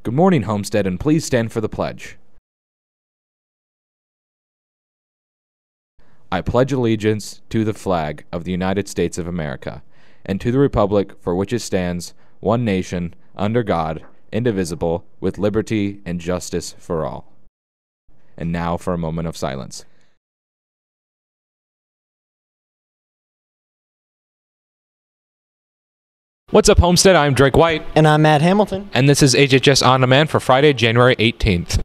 Good morning, Homestead, and please stand for the pledge. I pledge allegiance to the flag of the United States of America, and to the republic for which it stands, one nation, under God, indivisible, with liberty and justice for all. And now for a moment of silence. What's up, Homestead? I'm Drake White. And I'm Matt Hamilton. And this is HHS On Demand for Friday, January 18th.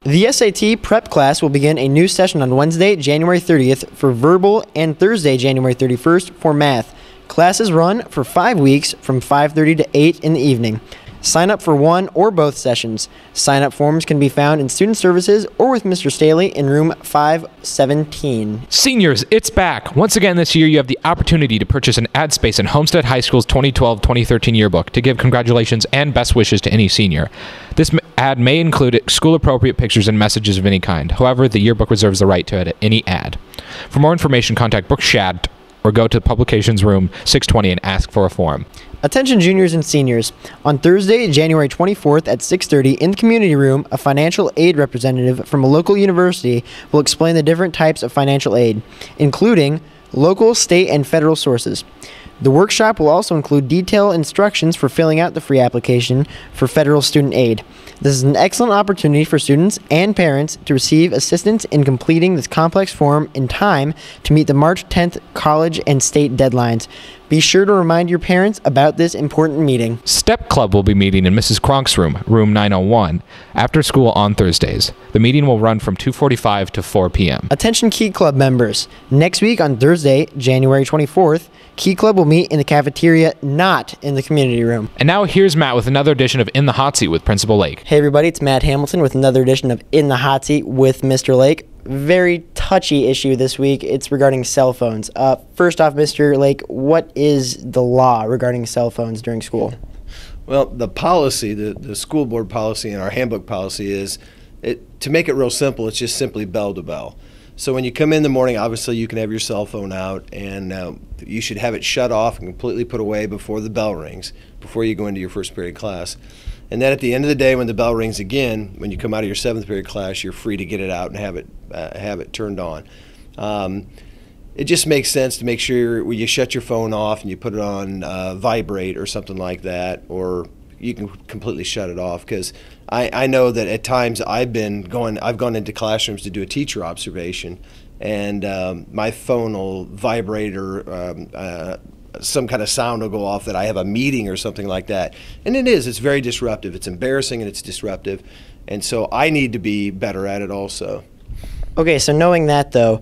The SAT prep class will begin a new session on Wednesday, January 30th for verbal and Thursday, January 31st for math. Classes run for 5 weeks from 5:30 to 8 in the evening. Sign up for one or both sessions. Sign-up forms can be found in Student Services or with Mr. Staley in room 517. Seniors, it's back. Once again this year, you have the opportunity to purchase an ad space in Homestead High School's 2012-2013 yearbook to give congratulations and best wishes to any senior. This ad may include school-appropriate pictures and messages of any kind. However, the yearbook reserves the right to edit any ad. For more information, contact Brooke Shad or go to Publications Room 620 and ask for a form. Attention juniors and seniors. On Thursday, January 24th at 6:30 in the community room, a financial aid representative from a local university will explain the different types of financial aid, including local, state, and federal sources. The workshop will also include detailed instructions for filling out the free application for federal student aid. This is an excellent opportunity for students and parents to receive assistance in completing this complex form in time to meet the March 10th college and state deadlines. Be sure to remind your parents about this important meeting. Step Club will be meeting in Mrs. Cronk's room, room 901, after school on Thursdays. The meeting will run from 2:45 to 4 p.m. Attention Key Club members. Next week on Thursday, January 24th, Key Club will meet in the cafeteria, not in the community room. And now here's Matt with another edition of In the Hot Seat with Principal Lake. Hey everybody, it's Matt Hamilton with another edition of In the Hot Seat with Mr. Lake. Very touchy issue this week. It's regarding cell phones. First off, Mr. Lake, what is the law regarding cell phones during school? Well, the policy, the school board policy and our handbook policy is, to make it real simple, it's just simply bell to bell. So when you come in the morning, obviously you can have your cell phone out, and you should have it shut off and completely put away before the bell rings, before you go into your first period class. And then at the end of the day, when the bell rings again, when you come out of your seventh period class, you're free to get it out and have it turned on. It just makes sense to make sure when you shut your phone off and you put it on vibrate or something like that, or you can completely shut it off, because I know that at times I've gone into classrooms to do a teacher observation, and my phone will vibrate or some kind of sound will go off that I have a meeting or something like that. And it's very disruptive. It's embarrassing and it's disruptive. And so I need to be better at it also. Okay, so knowing that though,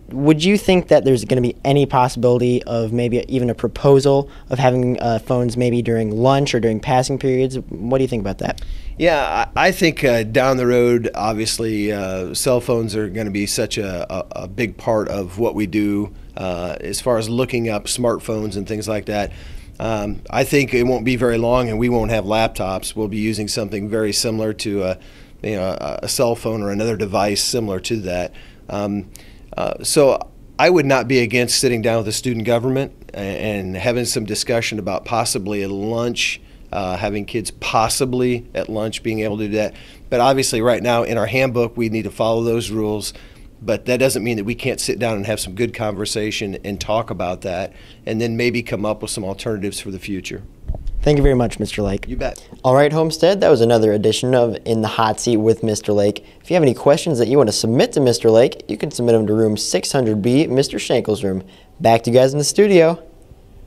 would you think that there's going to be any possibility of maybe even a proposal of having phones maybe during lunch or during passing periods? What do you think about that? Yeah, I think down the road, obviously, cell phones are going to be such a big part of what we do as far as looking up smartphones and things like that. I think it won't be very long and we won't have laptops. We'll be using something very similar to a cell phone or another device similar to that. So I would not be against sitting down with the student government and having some discussion about possibly at lunch, having kids possibly at lunch being able to do that. But obviously right now in our handbook we need to follow those rules, but that doesn't mean that we can't sit down and have some good conversation and talk about that and then maybe come up with some alternatives for the future. Thank you very much, Mr. Lake. You bet. All right, Homestead, that was another edition of In the Hot Seat with Mr. Lake. If you have any questions that you want to submit to Mr. Lake, you can submit them to room 600B, Mr. Schenkel's room. Back to you guys in the studio.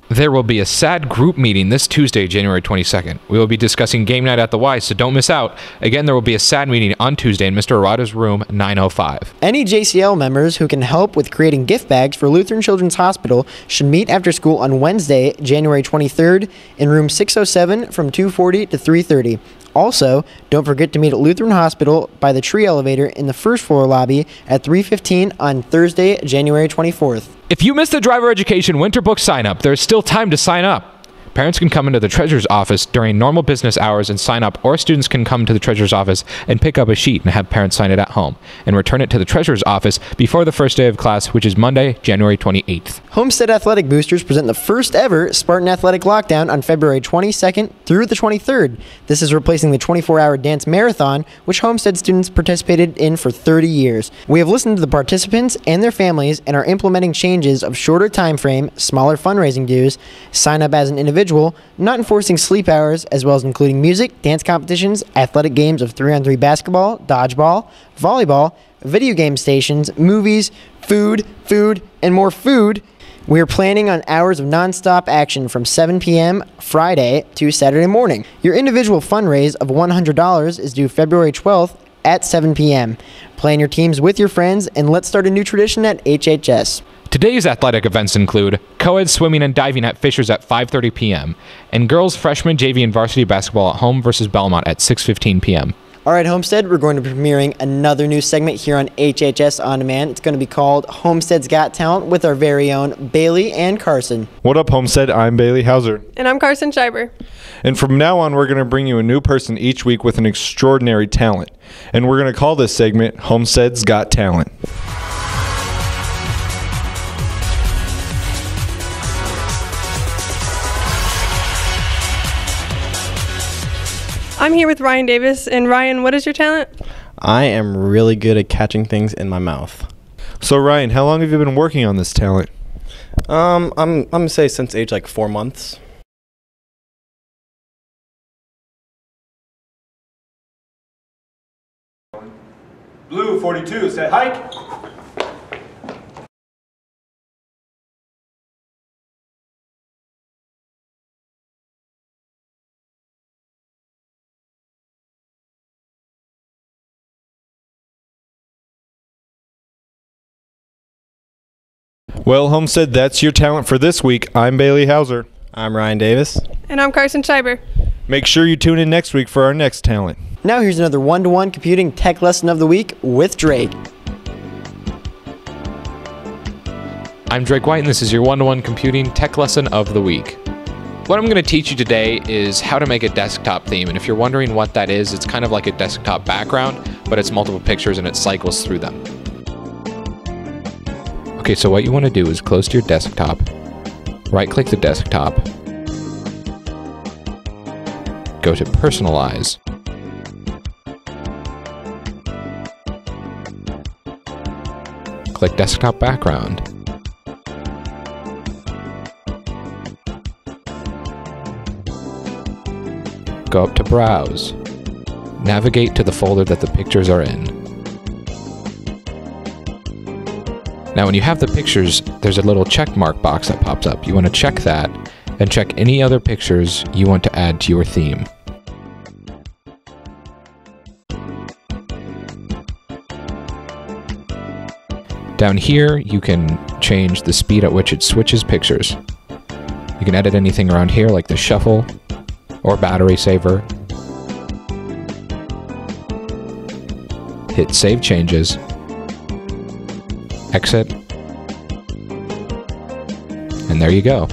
There will be a SAD group meeting this Tuesday, January 22nd. We will be discussing game night at the Y, so don't miss out. Again, there will be a SAD meeting on Tuesday in Mr. Arata's room, 905. Any JCL members who can help with creating gift bags for Lutheran Children's Hospital should meet after school on Wednesday, January 23rd in room 607 from 2:40 to 3:30. Also, don't forget to meet at Lutheran Hospital by the tree elevator in the first floor lobby at 3:15 on Thursday, January 24th. If you missed the driver education winter book sign up, there's still time to sign up. Parents can come into the treasurer's office during normal business hours and sign up, or students can come to the treasurer's office and pick up a sheet and have parents sign it at home and return it to the treasurer's office before the first day of class, which is Monday, January 28th. Homestead Athletic Boosters present the first ever Spartan Athletic Lockdown on February 22nd through the 23rd. This is replacing the 24-hour dance marathon, which Homestead students participated in for 30 years. We have listened to the participants and their families and are implementing changes of shorter time frame, smaller fundraising dues, sign up as an individual, not enforcing sleep hours, as well as including music, dance competitions, athletic games of 3-on-3 basketball, dodgeball, volleyball, video game stations, movies, food, and more food. We are planning on hours of nonstop action from 7 p.m. Friday to Saturday morning. Your individual fundraise of $100 is due February 12th at 7 p.m. Plan your teams with your friends, and let's start a new tradition at HHS. Today's athletic events include co-ed swimming and diving at Fisher's at 5:30 p.m. and girls freshman JV and varsity basketball at home versus Belmont at 6:15 p.m. All right, Homestead, we're going to be premiering another new segment here on HHS On Demand. It's going to be called Homestead's Got Talent with our very own Bailey and Carson. What up, Homestead? I'm Bailey Hauser. And I'm Carson Scheiber. And from now on, we're going to bring you a new person each week with an extraordinary talent. And we're going to call this segment Homestead's Got Talent. I'm here with Ryan Davis. And Ryan, what is your talent? I am really good at catching things in my mouth. So, Ryan, how long have you been working on this talent? I'm gonna say since age like 4 months. Blue 42, set hike. Well, Homestead, that's your talent for this week. I'm Bailey Hauser. I'm Ryan Davis. And I'm Carson Scheiber. Make sure you tune in next week for our next talent. Now here's another one-to-one computing tech lesson of the week with Drake. I'm Drake White, and this is your one-to-one computing tech lesson of the week. What I'm going to teach you today is how to make a desktop theme, and if you're wondering what that is, it's kind of like a desktop background, but it's multiple pictures and it cycles through them. Okay, so what you want to do is close to your desktop, right-click the desktop, go to Personalize, click Desktop Background, go up to Browse, navigate to the folder that the pictures are in. Now when you have the pictures, there's a little check mark box that pops up. You want to check that and check any other pictures you want to add to your theme. Down here, you can change the speed at which it switches pictures. You can edit anything around here like the shuffle or battery saver. Hit Save Changes. Exit, and there you go.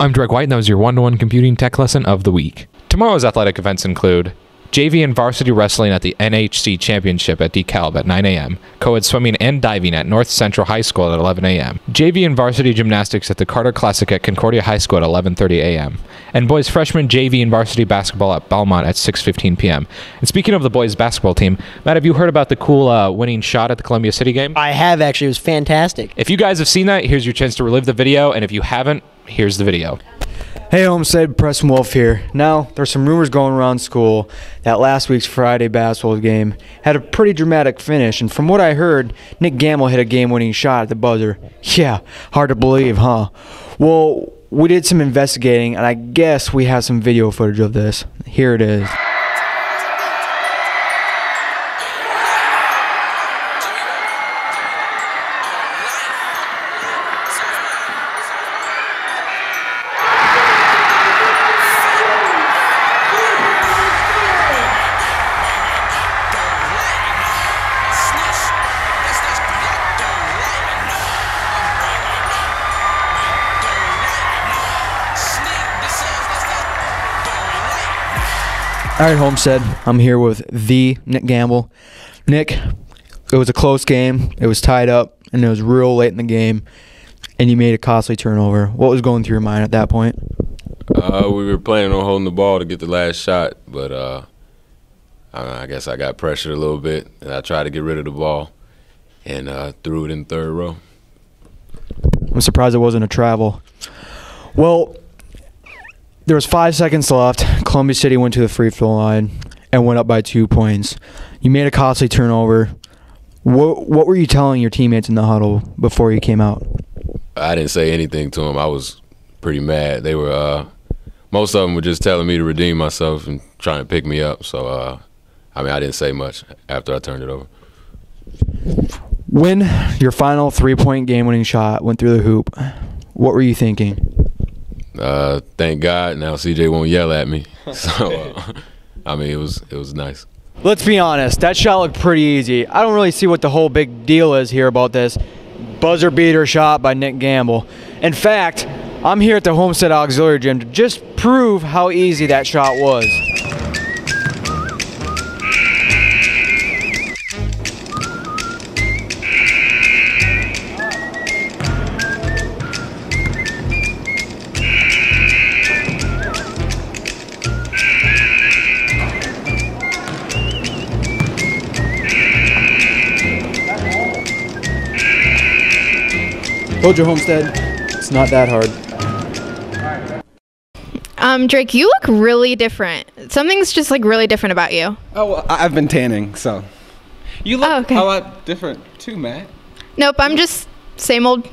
I'm Drake White, and that was your one-to-one computing tech lesson of the week. Tomorrow's athletic events include JV and varsity wrestling at the NHC Championship at DeKalb at 9 a.m., co-ed swimming and diving at North Central High School at 11 a.m., JV and varsity gymnastics at the Carter Classic at Concordia High School at 11:30 a.m., and boys freshman JV and varsity basketball at Belmont at 6:15 p.m. And speaking of the boys basketball team, Matt, have you heard about the cool winning shot at the Columbia City game? I have actually. It was fantastic. If you guys have seen that, here's your chance to relive the video, and if you haven't, here's the video. Hey Homestead, Preston Wolf here. Now, there's some rumors going around school that last week's Friday basketball game had a pretty dramatic finish, and from what I heard, Nick Gamble hit a game-winning shot at the buzzer. Yeah, hard to believe, huh? Well, we did some investigating, and I guess we have some video footage of this. Here it is. All right, Homestead, I'm here with the Nick Gamble. Nick, it was a close game. It was tied up, and it was real late in the game, and you made a costly turnover. What was going through your mind at that point? We were planning on holding the ball to get the last shot, but I guess I got pressured a little bit, and I tried to get rid of the ball and threw it in the third row. I'm surprised it wasn't a travel. Well, there was 5 seconds left. Columbia City went to the free throw line and went up by 2 points. You made a costly turnover. What were you telling your teammates in the huddle before you came out? I didn't say anything to them. I was pretty mad. They were most of them were just telling me to redeem myself and trying to pick me up. So I didn't say much after I turned it over. When your final 3-point game-winning shot went through the hoop, what were you thinking? Thank God now CJ won't yell at me. So it was nice. Let's be honest, that shot looked pretty easy. I don't really see what the whole big deal is here about this buzzer beater shot by Nick Gamble. In fact, I'm here at the Homestead Auxiliary Gym to just prove how easy that shot was. Told you, Homestead, it's not that hard. Drake, you look really different. Something's just like really different about you. Oh, well, I've been tanning, so. You look okay. a lot different too, Matt. Nope, I'm just same old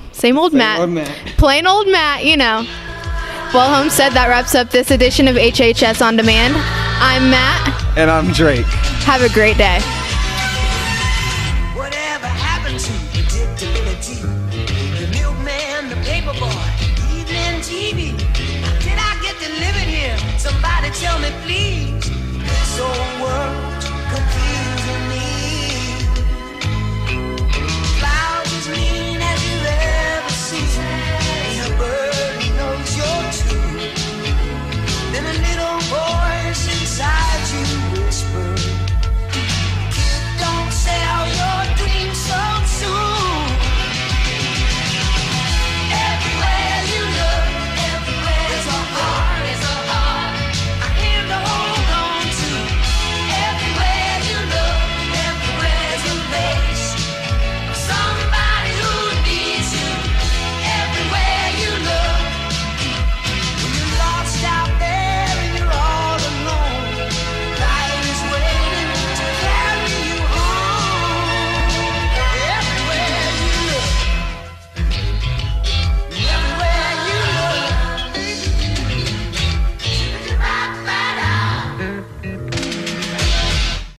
Matt. Old Matt. Plain old Matt, you know. Well, Homestead, that wraps up this edition of HHS On Demand. I'm Matt. And I'm Drake. Have a great day. Whatever happened to predictability? The milkman, the paper boy, evening TV. Did I get delivered here? Somebody tell me, please. This old world